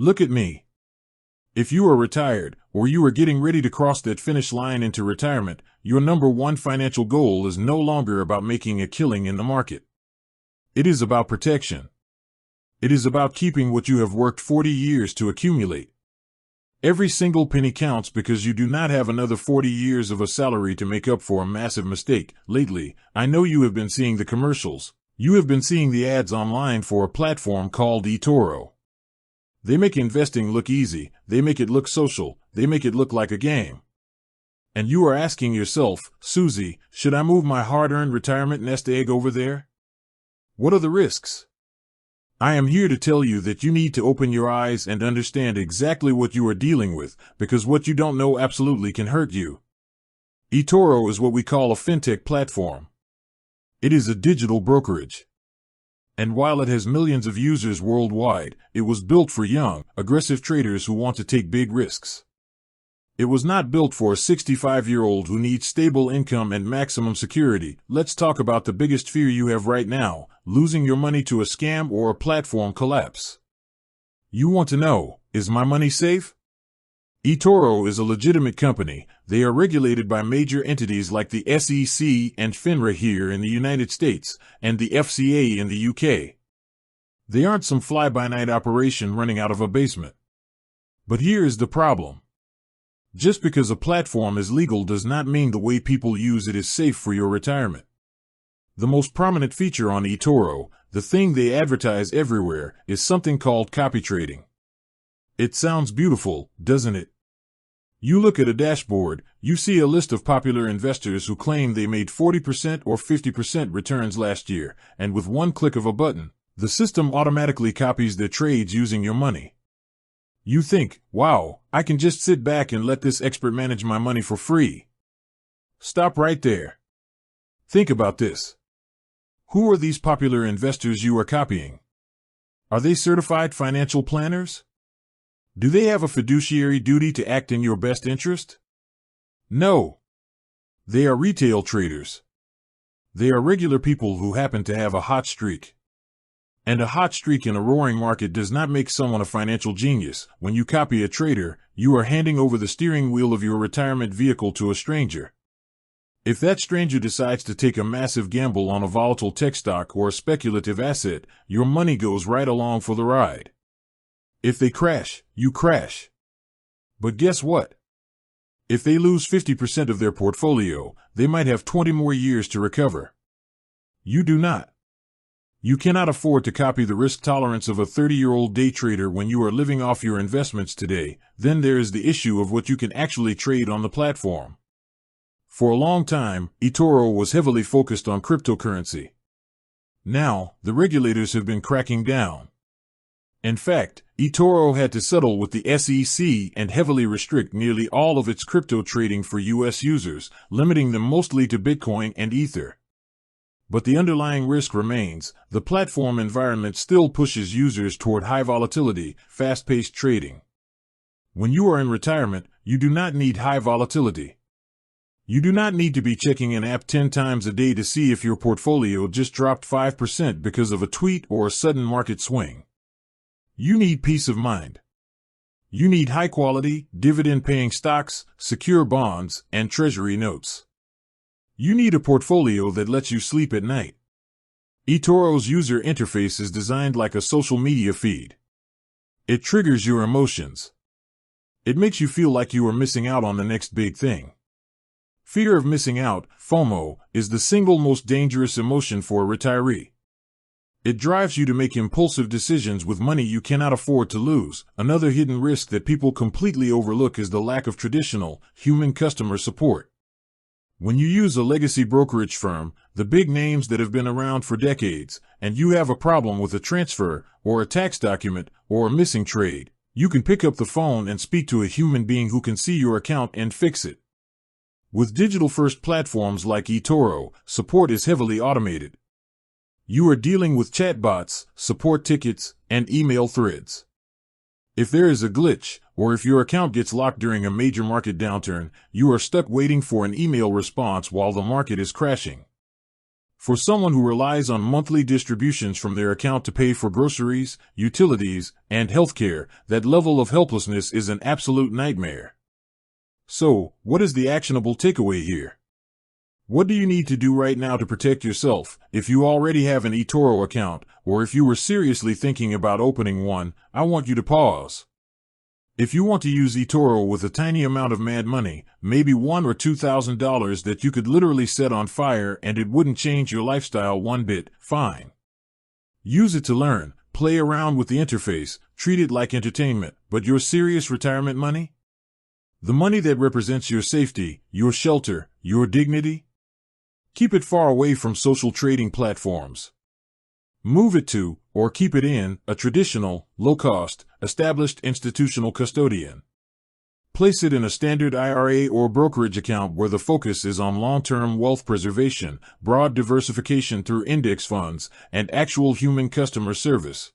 Look at me. If you are retired, or you are getting ready to cross that finish line into retirement, your number one financial goal is no longer about making a killing in the market. It is about protection. It is about keeping what you have worked 40 years to accumulate. Every single penny counts because you do not have another 40 years of a salary to make up for a massive mistake. Lately, I know you have been seeing the commercials. You have been seeing the ads online for a platform called eToro. They make investing look easy, they make it look social, they make it look like a game. And you are asking yourself, Susie, should I move my hard-earned retirement nest egg over there? What are the risks? I am here to tell you that you need to open your eyes and understand exactly what you are dealing with, because what you don't know absolutely can hurt you. eToro is what we call a fintech platform. It is a digital brokerage. And while it has millions of users worldwide, it was built for young, aggressive traders who want to take big risks. It was not built for a 65-year-old who needs stable income and maximum security. Let's talk about the biggest fear you have right now, losing your money to a scam or a platform collapse. You want to know, is my money safe? eToro is a legitimate company. They are regulated by major entities like the SEC and FINRA here in the United States, and the FCA in the UK. They aren't some fly-by-night operation running out of a basement. But here is the problem. Just because a platform is legal does not mean the way people use it is safe for your retirement. The most prominent feature on eToro, the thing they advertise everywhere, is something called copy trading. It sounds beautiful, doesn't it? You look at a dashboard, you see a list of popular investors who claim they made 40% or 50% returns last year, and with one click of a button, the system automatically copies their trades using your money. You think, wow, I can just sit back and let this expert manage my money for free. Stop right there. Think about this. Who are these popular investors you are copying? Are they certified financial planners? Do they have a fiduciary duty to act in your best interest? No. They are retail traders. They are regular people who happen to have a hot streak. And a hot streak in a roaring market does not make someone a financial genius. When you copy a trader, you are handing over the steering wheel of your retirement vehicle to a stranger. If that stranger decides to take a massive gamble on a volatile tech stock or a speculative asset, your money goes right along for the ride. If they crash, you crash. But guess what? If they lose 50% of their portfolio, they might have 20 more years to recover. You do not. You cannot afford to copy the risk tolerance of a 30-year-old day trader when you are living off your investments today. Then there is the issue of what you can actually trade on the platform. For a long time, eToro was heavily focused on cryptocurrency. Now, the regulators have been cracking down. In fact, eToro had to settle with the SEC and heavily restrict nearly all of its crypto trading for U.S. users, limiting them mostly to Bitcoin and Ether. But the underlying risk remains. The platform environment still pushes users toward high volatility, fast-paced trading. When you are in retirement, you do not need high volatility. You do not need to be checking an app 10 times a day to see if your portfolio just dropped 5% because of a tweet or a sudden market swing. You need peace of mind. You need high-quality, dividend-paying stocks, secure bonds, and treasury notes. You need a portfolio that lets you sleep at night. eToro's user interface is designed like a social media feed. It triggers your emotions. It makes you feel like you are missing out on the next big thing. Fear of missing out, FOMO, is the single most dangerous emotion for a retiree. It drives you to make impulsive decisions with money you cannot afford to lose. Another hidden risk that people completely overlook is the lack of traditional, human customer support. When you use a legacy brokerage firm, the big names that have been around for decades, and you have a problem with a transfer, or a tax document, or a missing trade, you can pick up the phone and speak to a human being who can see your account and fix it. With digital-first platforms like eToro, support is heavily automated. You are dealing with chatbots, support tickets, and email threads. If there is a glitch, or if your account gets locked during a major market downturn, you are stuck waiting for an email response while the market is crashing. For someone who relies on monthly distributions from their account to pay for groceries, utilities, and healthcare, that level of helplessness is an absolute nightmare. So, what is the actionable takeaway here? What do you need to do right now to protect yourself? If you already have an eToro account, or if you were seriously thinking about opening one, I want you to pause. If you want to use eToro with a tiny amount of mad money, maybe $1,000 or $2,000 that you could literally set on fire and it wouldn't change your lifestyle one bit, fine. Use it to learn, play around with the interface, treat it like entertainment, but your serious retirement money? The money that represents your safety, your shelter, your dignity? Keep it far away from social trading platforms. Move it to, or keep it in, a traditional, low-cost, established institutional custodian. Place it in a standard IRA or brokerage account where the focus is on long-term wealth preservation, broad diversification through index funds, and actual human customer service.